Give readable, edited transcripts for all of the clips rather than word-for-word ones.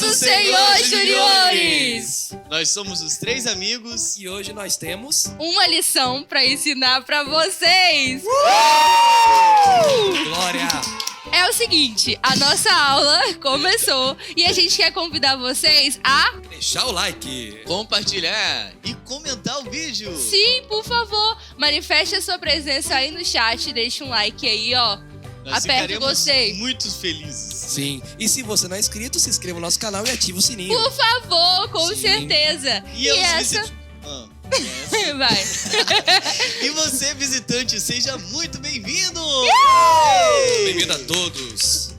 do Senhor, juniores! Nós somos os 3 amigos e hoje nós temos uma lição pra ensinar pra vocês. Glória! É o seguinte, a nossa aula começou e a gente quer convidar vocês a deixar o like, compartilhar e comentar o vídeo. Sim, por favor, manifeste a sua presença aí no chat, deixa um like aí, ó. Nós Aperta o gostei. Muito felizes. Sim, e se você não é inscrito, se inscreva no nosso canal e ative o sininho. Por favor, com Sim. certeza. E essa... Vai. E você, visitante, seja muito bem-vindo! Bem-vindo a todos!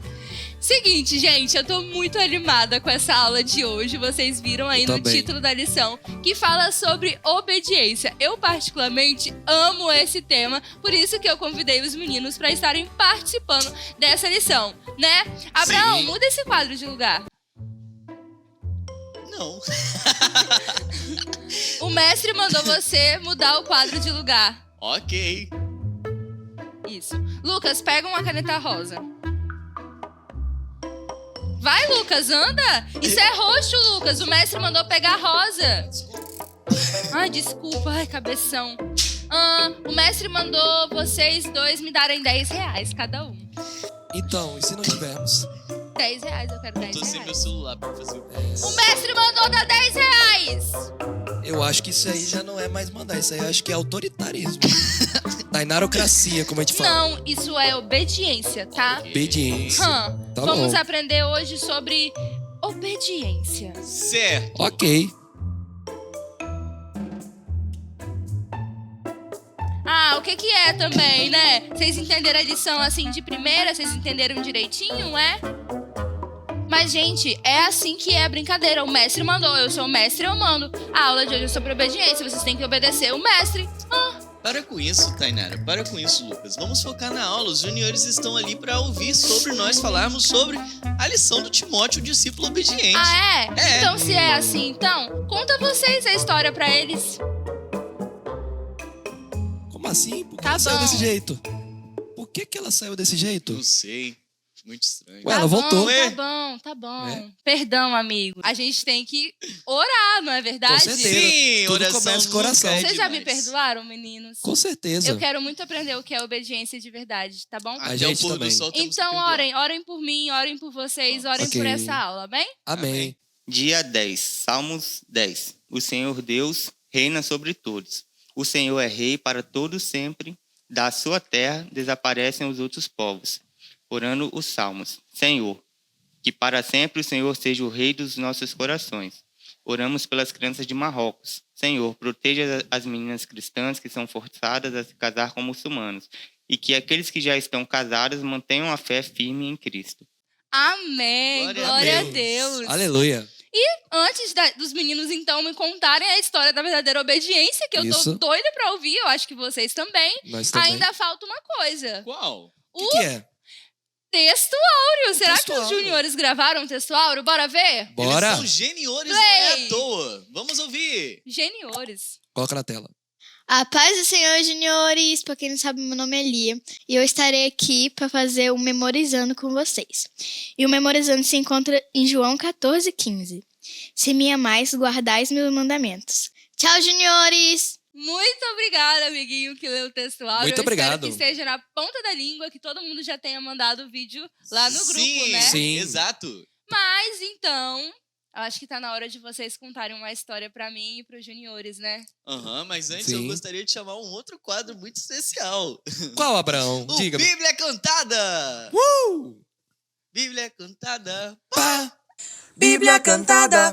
Seguinte, gente, eu tô muito animada com essa aula de hoje. Vocês viram aí no título da lição que fala sobre obediência. Eu particularmente amo esse tema, por isso que eu convidei os meninos para estarem participando dessa lição, né? Abraão, Sim. muda esse quadro de lugar. Não. O mestre mandou você mudar o quadro de lugar. Ok. Isso. Lucas, pega uma caneta rosa. Vai, Lucas, anda! Isso é roxo, Lucas. O mestre mandou pegar rosa. Ai, desculpa. Ai, cabeção. O mestre mandou vocês dois me darem R$10 cada um. Então, e se não tivermos? R$10, eu quero R$10. Tô sem meu celular pra fazer o O mestre mandou dar R$10. Eu acho que isso aí já não é mais mandar, isso aí eu acho que é autoritarismo. Tainarocracia, como a gente fala. Não, isso é obediência, tá? Obediência. Tá Vamos bom. aprender hoje sobre obediência. certo. Ok. O que é também, né? Vocês entenderam a lição assim de primeira? Vocês entenderam direitinho, é? Mas, gente, é assim que é a brincadeira. O mestre mandou, eu sou o mestre, eu mando. A aula de hoje é sobre obediência, vocês têm que obedecer o mestre. Para com isso, Tainara. Para com isso, Lucas. Vamos focar na aula. Os juniores estão ali para ouvir sobre nós falarmos sobre a lição do Timóteo, o discípulo obediente. É? Então, se é assim, então, conta vocês a história pra eles. Como assim? Por que Tá ela saiu bom. desse jeito? Por que ela saiu desse jeito? Não sei. Muito estranho. Ué, ela voltou. Tá bom. É. Perdão, amigo. A gente tem que orar, não é verdade? Com certeza. Sim, Tudo oração começa com coração. nunca é Vocês já me demais. perdoaram, meninos? Com certeza. Eu quero muito aprender o que é obediência de verdade, tá bom? Até gente o pôr do também. sol temos que Então, perdoar. orem por mim, orem por vocês, orem Ok. por essa aula, bem? Amém. Dia 10, Salmos 10. O Senhor Deus reina sobre todos. O Senhor é rei para todos sempre. Da sua terra desaparecem os outros povos. Orando os Salmos. Senhor, que para sempre o Senhor seja o rei dos nossos corações. Oramos pelas crianças de Marrocos. Senhor, proteja as meninas cristãs que são forçadas a se casar com muçulmanos. E que aqueles que já estão casados mantenham a fé firme em Cristo. Amém! Glória a Deus! Aleluia. Antes dos meninos, então, me contarem a história da verdadeira obediência, que eu tô Isso. doida pra ouvir, eu acho que vocês também. Nós também. Ainda falta uma coisa. Qual? O O que é? texto áureo. Será texto que os áureo. juniores gravaram o texto áureo? Bora ver? Bora. Eles são geniores, não Play. é à toa. Vamos ouvir. Geniores. Coloca na tela. A paz do Senhor, juniores! Pra quem não sabe, meu nome é Lia e eu estarei aqui para fazer o Memorizando com vocês. E o Memorizando se encontra em João 14,15. Se me amais, guardais meus mandamentos. Tchau, juniores! Muito obrigada, amiguinho, que leu o texto áureo. Muito Eu obrigado. espero que esteja na ponta da língua, que todo mundo já tenha mandado o vídeo lá no grupo, Sim, né? Sim. Exato. Mas, então, eu acho que tá na hora de vocês contarem uma história pra mim e pros juniores, né? Mas antes Sim. eu gostaria de chamar um outro quadro muito especial. Qual, Abraão? O Diga-me. Bíblia Cantada. Bíblia Cantada. Pá. Bíblia Cantada.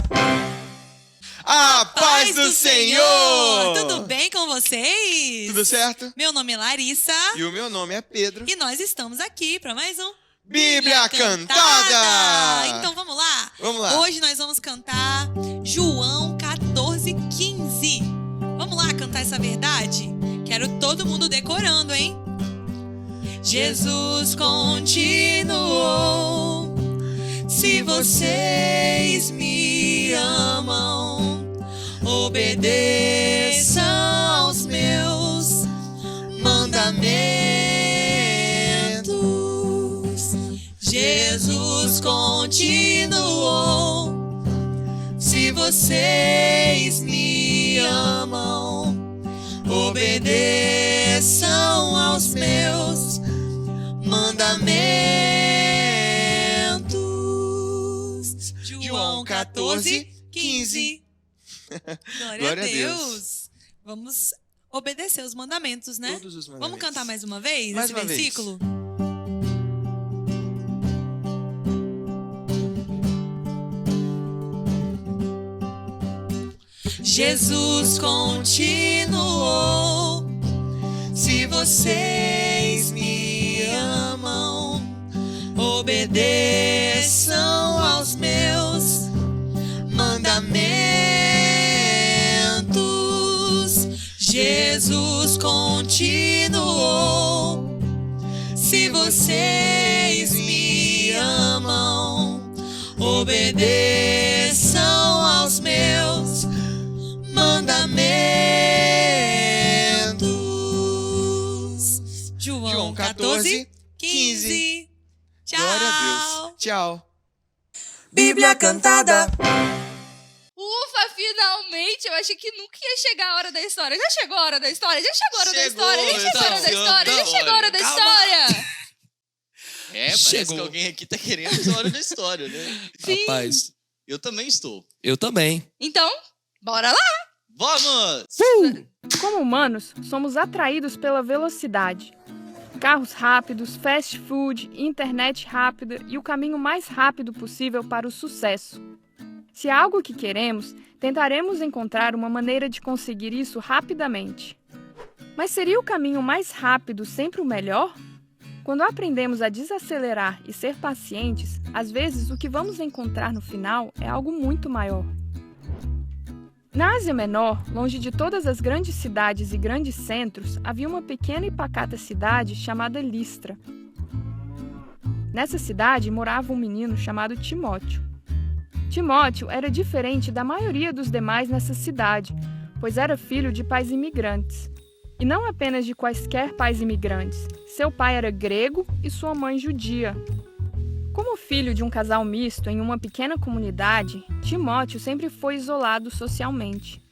A paz do Senhor! Tudo bem com vocês? Tudo certo? Meu nome é Larissa E o meu nome é Pedro. e nós estamos aqui para mais um Bíblia Cantada! Então vamos lá? Vamos lá. Hoje nós vamos cantar João 14,15. Vamos lá cantar essa verdade? Quero todo mundo decorando, hein? Jesus continuou. Se vocês me amam, obedeçam aos meus mandamentos. Jesus continuou. vocês me amam, obedeçam aos meus mandamentos. João 14:15. Glória a Deus. Vamos obedecer os mandamentos, né? Todos os mandamentos. Vamos cantar mais uma vez Mais esse uma vez. versículo? Jesus continuou: se vocês me amam, obedeçam aos meus mandamentos. Jesus continuou: se vocês me amam, obedeçam aos meus mandamentos. João 14:15. Tchau. Glória a Deus. Tchau. Bíblia Cantada. Ufa, finalmente! Eu achei que nunca ia chegar a hora da história. Já chegou a hora da história? Já chegou a hora da história? Já chegou a hora da história? Já chegou a hora da história? Parece Chegou. que alguém aqui tá querendo a hora da história, né? Sim. Rapaz, Eu também estou. eu também. Então, bora lá! Vamos! Como humanos, somos atraídos pela velocidade. Carros rápidos, fast food, internet rápida e o caminho mais rápido possível para o sucesso. Se há algo que queremos, tentaremos encontrar uma maneira de conseguir isso rapidamente. Mas seria o caminho mais rápido sempre o melhor? Quando aprendemos a desacelerar e ser pacientes, às vezes o que vamos encontrar no final é algo muito maior. Na Ásia Menor, longe de todas as grandes cidades e grandes centros, havia uma pequena e pacata cidade chamada Listra. Nessa cidade morava um menino chamado Timóteo. Timóteo era diferente da maioria dos demais nessa cidade, pois era filho de pais imigrantes. E não apenas de quaisquer pais imigrantes. Seu pai era grego e sua mãe judia. Como filho de um casal misto em uma pequena comunidade, Timóteo sempre foi isolado socialmente.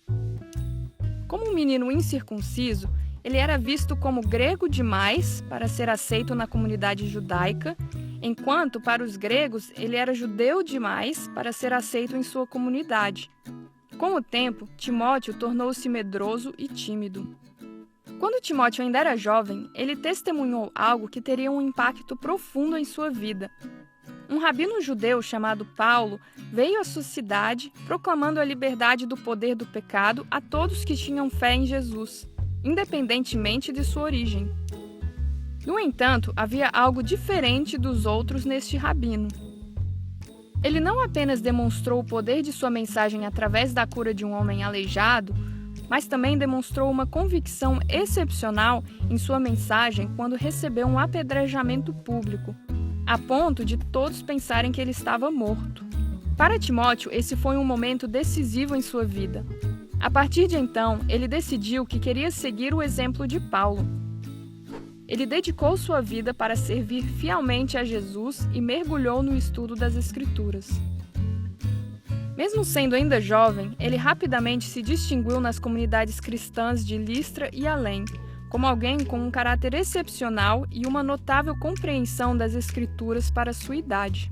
Como um menino incircunciso, ele era visto como grego demais para ser aceito na comunidade judaica, enquanto para os gregos ele era judeu demais para ser aceito em sua comunidade. Com o tempo, Timóteo tornou-se medroso e tímido. Quando Timóteo ainda era jovem, ele testemunhou algo que teria um impacto profundo em sua vida. Um rabino judeu chamado Paulo veio à sua cidade proclamando a liberdade do poder do pecado a todos que tinham fé em Jesus, independentemente de sua origem. No entanto, havia algo diferente dos outros neste rabino. Ele não apenas demonstrou o poder de sua mensagem através da cura de um homem aleijado, mas também demonstrou uma convicção excepcional em sua mensagem quando recebeu um apedrejamento público, a ponto de todos pensarem que ele estava morto. Para Timóteo, esse foi um momento decisivo em sua vida. A partir de então, ele decidiu que queria seguir o exemplo de Paulo. Ele dedicou sua vida para servir fielmente a Jesus e mergulhou no estudo das Escrituras. Mesmo sendo ainda jovem, ele rapidamente se distinguiu nas comunidades cristãs de Listra e além, como alguém com um caráter excepcional e uma notável compreensão das Escrituras para sua idade.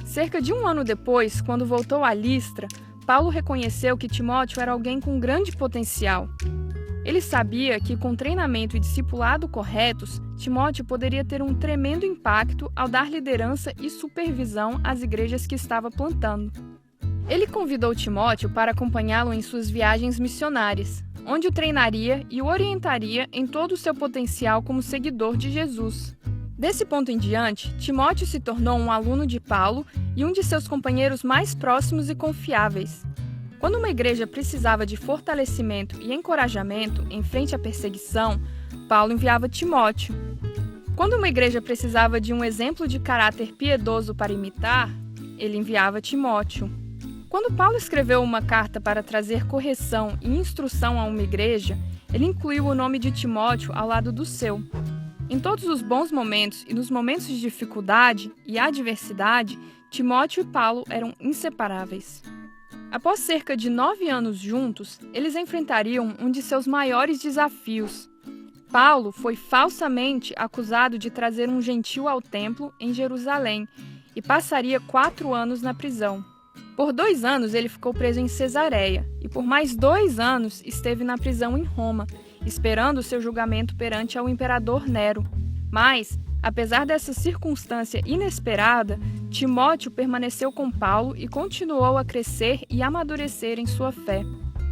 Cerca de um ano depois, quando voltou a Listra, Paulo reconheceu que Timóteo era alguém com grande potencial. Ele sabia que, com treinamento e discipulado corretos, Timóteo poderia ter um tremendo impacto ao dar liderança e supervisão às igrejas que estava plantando. Ele convidou Timóteo para acompanhá-lo em suas viagens missionárias, onde o treinaria e o orientaria em todo o seu potencial como seguidor de Jesus. Desse ponto em diante, Timóteo se tornou um aluno de Paulo e um de seus companheiros mais próximos e confiáveis. Quando uma igreja precisava de fortalecimento e encorajamento em frente à perseguição, Paulo enviava Timóteo. Quando uma igreja precisava de um exemplo de caráter piedoso para imitar, ele enviava Timóteo. Quando Paulo escreveu uma carta para trazer correção e instrução a uma igreja, ele incluiu o nome de Timóteo ao lado do seu. Em todos os bons momentos e nos momentos de dificuldade e adversidade, Timóteo e Paulo eram inseparáveis. Após cerca de 9 anos juntos, eles enfrentariam um de seus maiores desafios. Paulo foi falsamente acusado de trazer um gentio ao templo em Jerusalém e passaria 4 anos na prisão. Por 2 anos ele ficou preso em Cesareia e por mais 2 anos esteve na prisão em Roma, esperando seu julgamento perante ao imperador Nero. Mas, apesar dessa circunstância inesperada, Timóteo permaneceu com Paulo e continuou a crescer e amadurecer em sua fé.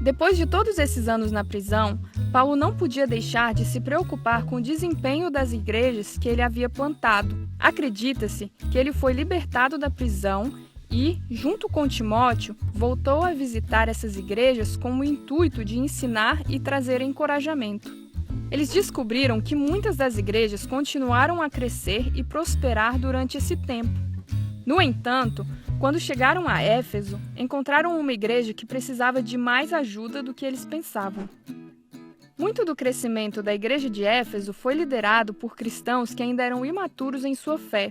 Depois de todos esses anos na prisão, Paulo não podia deixar de se preocupar com o desempenho das igrejas que ele havia plantado. Acredita-se que ele foi libertado da prisão e, junto com Timóteo, voltou a visitar essas igrejas com o intuito de ensinar e trazer encorajamento. Eles descobriram que muitas das igrejas continuaram a crescer e prosperar durante esse tempo. No entanto, quando chegaram a Éfeso, encontraram uma igreja que precisava de mais ajuda do que eles pensavam. Muito do crescimento da igreja de Éfeso foi liderado por cristãos que ainda eram imaturos em sua fé.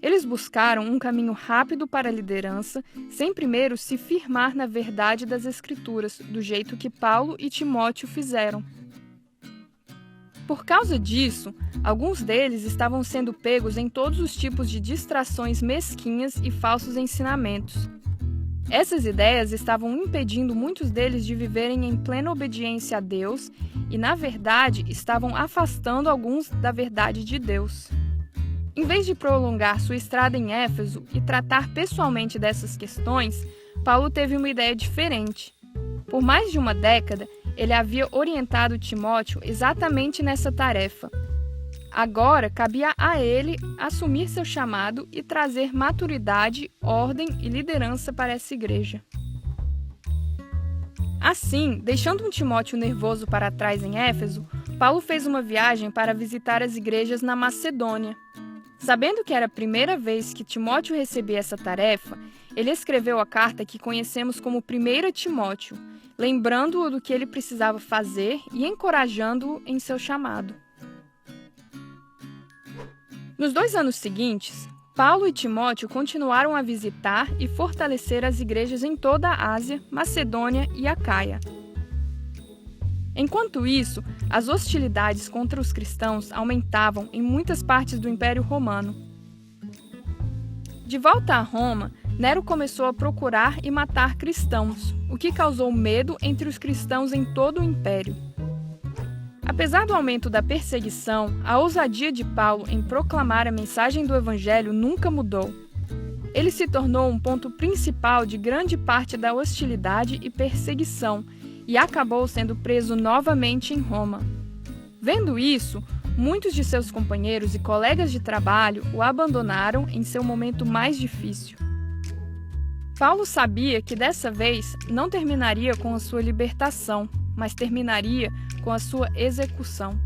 Eles buscaram um caminho rápido para a liderança, sem primeiro se firmar na verdade das Escrituras, do jeito que Paulo e Timóteo fizeram. Por causa disso, alguns deles estavam sendo pegos em todos os tipos de distrações mesquinhas e falsos ensinamentos. Essas ideias estavam impedindo muitos deles de viverem em plena obediência a Deus e, na verdade, estavam afastando alguns da verdade de Deus. Em vez de prolongar sua estrada em Éfeso e tratar pessoalmente dessas questões, Paulo teve uma ideia diferente. Por mais de uma década, ele havia orientado Timóteo exatamente nessa tarefa. Agora, cabia a ele assumir seu chamado e trazer maturidade, ordem e liderança para essa igreja. Assim, deixando um Timóteo nervoso para trás em Éfeso, Paulo fez uma viagem para visitar as igrejas na Macedônia. Sabendo que era a primeira vez que Timóteo recebia essa tarefa, ele escreveu a carta que conhecemos como 1 Timóteo, lembrando-o do que ele precisava fazer e encorajando-o em seu chamado. Nos 2 anos seguintes, Paulo e Timóteo continuaram a visitar e fortalecer as igrejas em toda a Ásia, Macedônia e Acaia. Enquanto isso, as hostilidades contra os cristãos aumentavam em muitas partes do Império Romano. De volta a Roma, Nero começou a procurar e matar cristãos, o que causou medo entre os cristãos em todo o Império. Apesar do aumento da perseguição, a ousadia de Paulo em proclamar a mensagem do Evangelho nunca mudou. Ele se tornou um ponto principal de grande parte da hostilidade e perseguição e acabou sendo preso novamente em Roma. Vendo isso, muitos de seus companheiros e colegas de trabalho o abandonaram em seu momento mais difícil. Paulo sabia que dessa vez não terminaria com a sua libertação, mas terminaria com a sua execução.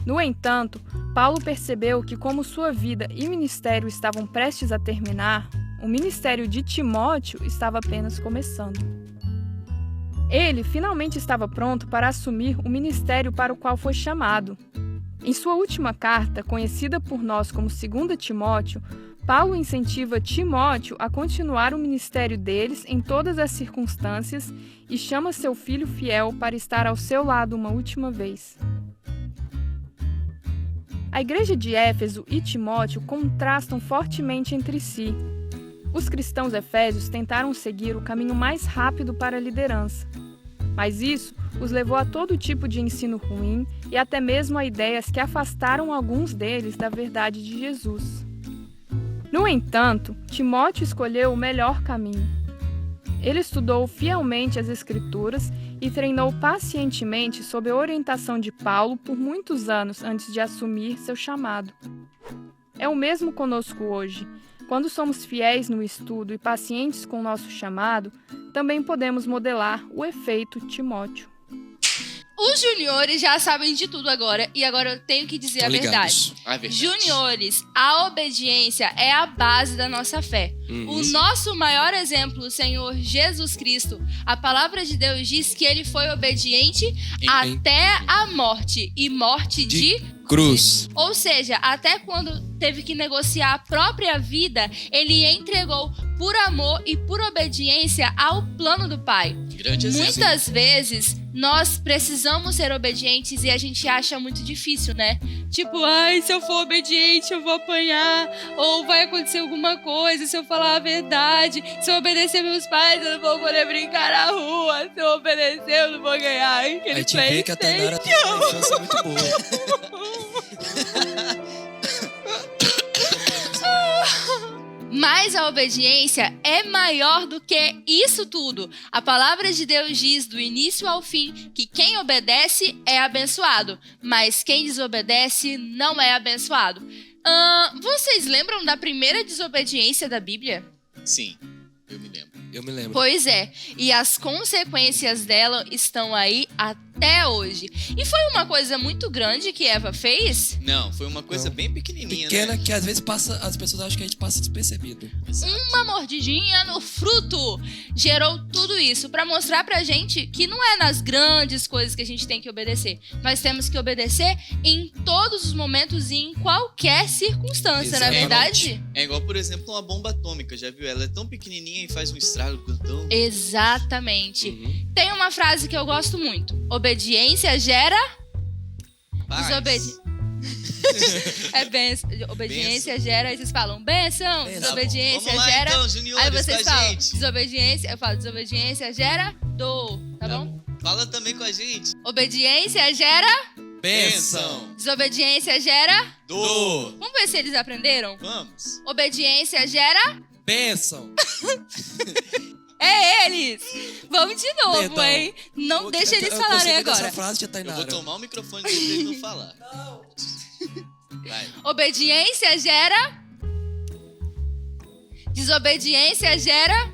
No entanto, Paulo percebeu que, como sua vida e ministério estavam prestes a terminar, o ministério de Timóteo estava apenas começando. Ele finalmente estava pronto para assumir o ministério para o qual foi chamado. Em sua última carta, conhecida por nós como 2 Timóteo, Paulo incentiva Timóteo a continuar o ministério deles em todas as circunstâncias e chama seu filho fiel para estar ao seu lado uma última vez. A igreja de Éfeso e Timóteo contrastam fortemente entre si. Os cristãos efésios tentaram seguir o caminho mais rápido para a liderança, mas isso os levou a todo tipo de ensino ruim e até mesmo a ideias que afastaram alguns deles da verdade de Jesus. No entanto, Timóteo escolheu o melhor caminho. Ele estudou fielmente as Escrituras e treinou pacientemente sob a orientação de Paulo por muitos anos antes de assumir seu chamado. É o mesmo conosco hoje. Quando somos fiéis no estudo e pacientes com o nosso chamado, também podemos modelar o efeito Timóteo. Os juniores já sabem de tudo agora, e agora eu tenho que dizer a verdade. Juniores, a obediência é a base da nossa fé. O nosso maior exemplo, o Senhor Jesus Cristo, a palavra de Deus diz que ele foi obediente até a morte, e morte de cruz. Ou seja, até quando teve que negociar a própria vida, ele entregou por amor e por obediência ao plano do Pai. Grande exemplo. Muitas vezes nós precisamos ser obedientes e a gente acha muito difícil, né? Tipo, ai, se eu for obediente eu vou apanhar, ou vai acontecer alguma coisa se eu falar a verdade, se eu obedecer meus pais eu não vou poder brincar na rua, se eu obedecer eu não vou ganhar aquele Aí te vê que a Tainara tem uma infância muito boa. Mas a obediência é maior do que isso tudo. A palavra de Deus diz do início ao fim que quem obedece é abençoado, mas quem desobedece não é abençoado. Vocês lembram da primeira desobediência da Bíblia? Sim, eu me lembro. Eu me lembro. Pois é, e as consequências dela estão aí até hoje. E foi uma coisa muito grande que Eva fez? Não, foi uma coisa bem pequenininha, Pequena, né? que às vezes as pessoas acham que a gente passa despercebido. Exato. Uma mordidinha no fruto gerou tudo isso pra mostrar pra gente que não é nas grandes coisas que a gente tem que obedecer. Nós temos que obedecer em todos os momentos e em qualquer circunstância, não é verdade? É igual, por exemplo, uma bomba atômica, já viu? Ela é tão pequenininha e faz um estrago tão... Exatamente. Tem uma frase que eu gosto muito. Obediência gera... Paz. Obediência gera... Aí vocês falam, benção. Desobediência Vamos lá, gera... então, juniores, Aí vocês com a falam, gente. desobediência... Eu falo, desobediência gera dor. Tá bom? Fala também com a gente. Obediência gera... Bênção. Desobediência gera... Dor. Vamos ver se eles aprenderam? Vamos. Obediência gera... Bênção. É eles! Vamos de novo, Perdão. hein? Não deixa eles Eu falarem consegui agora. essa frase, tia Eu Tainara. vou tomar o microfone dele pra ele não falar. Não. Vai. Obediência gera... Desobediência gera...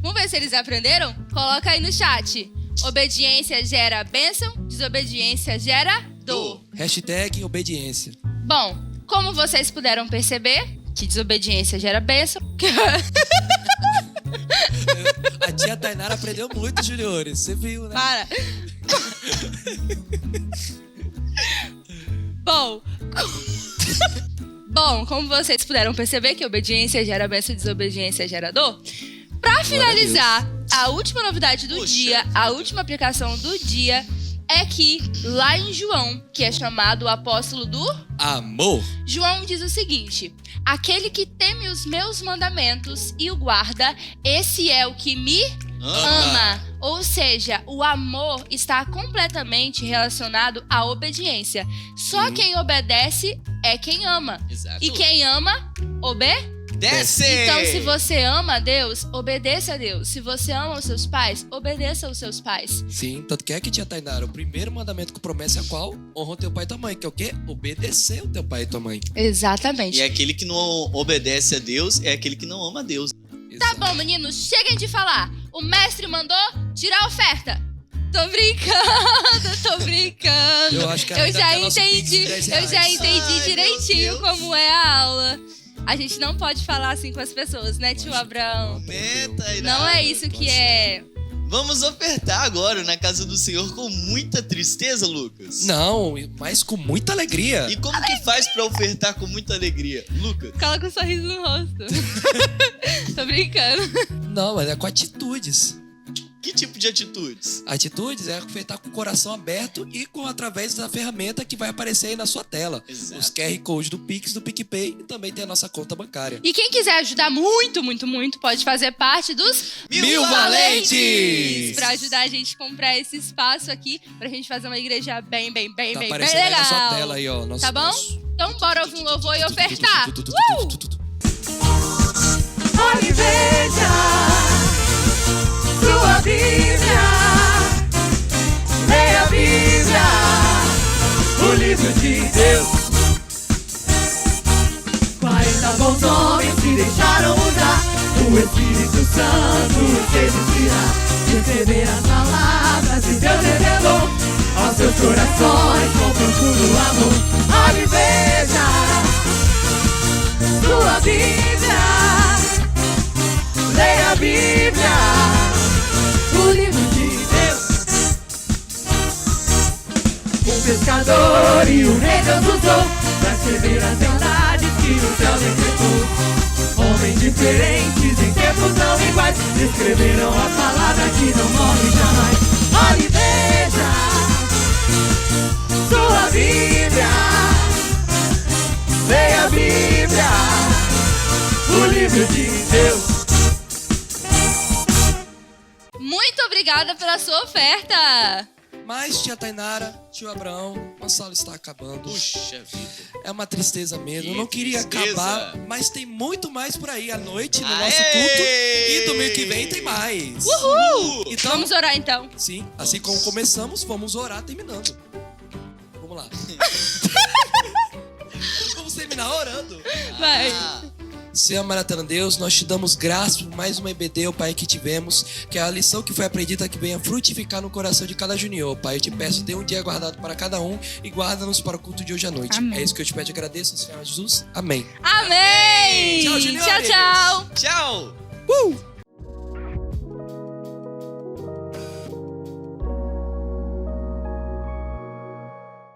Vamos ver se eles aprenderam? Coloca aí no chat. Obediência gera bênção, desobediência gera dor. Hashtag obediência. Bom, como vocês puderam perceber, que desobediência gera bênção. A tia Tainara aprendeu muito, juniores. Você viu, né? Para. Bom, como vocês puderam perceber que obediência gera bênção e desobediência gera dor, pra finalizar, a última novidade do dia, a última aplicação do dia é que lá em João, que é chamado o apóstolo do amor, João diz o seguinte: aquele que teme os meus mandamentos e o guarda, esse é o que me ama. Ou seja, o amor está completamente relacionado à obediência. Só quem obedece é quem ama. Exato. E quem ama, Desce! Então, se você ama a Deus, obedeça a Deus. Se você ama os seus pais, obedeça aos seus pais. sim, tanto que é que tia Tainara, o primeiro mandamento com promessa é qual? Honra o teu pai e tua mãe, que é o quê? Obedecer o teu pai e tua mãe. Exatamente. E aquele que não obedece a Deus é aquele que não ama a Deus. Tá bom, meninos, cheguem de falar. O mestre mandou tirar a oferta. Tô brincando. Eu acho que Eu ainda já tem nosso Pix de entendi, 10 eu já reais. entendi Ai, direitinho meu Deus. como é a aula. A gente não pode falar assim com as pessoas, né, tio Abraão? Meta, Não é isso que é. Vamos ofertar agora na casa do Senhor com muita tristeza, Lucas? Não, mas com muita alegria. E como que faz pra ofertar com muita alegria? Lucas? Coloca um sorriso no rosto. Tô brincando. Não, mas é com atitudes. Que tipo de atitudes? Atitudes é ofertar com o coração aberto e através da ferramenta que vai aparecer aí na sua tela. Exato. Os QR Codes do Pix, do PicPay e também tem a nossa conta bancária. E quem quiser ajudar muito, muito, muito, pode fazer parte dos Mil Valentes! Pra ajudar a gente a comprar esse espaço aqui, pra gente fazer uma igreja bem Tá bem aparecendo aí legal. na sua tela aí, ó. Nosso Tá bom? espaço. Então bora ouvir um louvor e ofertar. Olhe e veja sua Bíblia, leia a Bíblia, o livro de Deus. 40 bons homens que deixaram usar, o Espírito Santo os resistirá. receber as palavras que Deus revelou aos seus corações com profundo amor. Olhe e veja sua Bíblia, leia a Bíblia, o livro de Deus. Um pescador e o rei Deus usou pra escrever as verdades que o céu decretou. Homens diferentes em tempos não iguais escreveram a palavra que não morre jamais. Olhe e veja sua Bíblia, leia a Bíblia, o livro de Deus. Muito obrigada pela sua oferta. Mas, tia Tainara, tio Abraão, nossa aula está acabando. Puxa vida. É uma tristeza mesmo. Eu não Que queria tristeza. acabar, mas tem muito mais por aí à noite no Aê! nosso culto. E domingo que vem tem mais. Uhul! Então, Vamos orar então. sim, assim como começamos, vamos orar terminando. Vamos lá. Vamos terminar orando. Vai. Senhor Maratona Deus, nós te damos graças por mais uma EBD, ó Pai, que tivemos, que a lição que foi aprendida que venha frutificar no coração de cada junior, Pai. Eu te peço, dê um dia guardado para cada um e guarda-nos para o culto de hoje à noite. Amém. É isso que eu te peço e agradeço, Senhor Jesus. Amém. Amém! Tchau, juniores. Tchau, tchau. Tchau. Uh!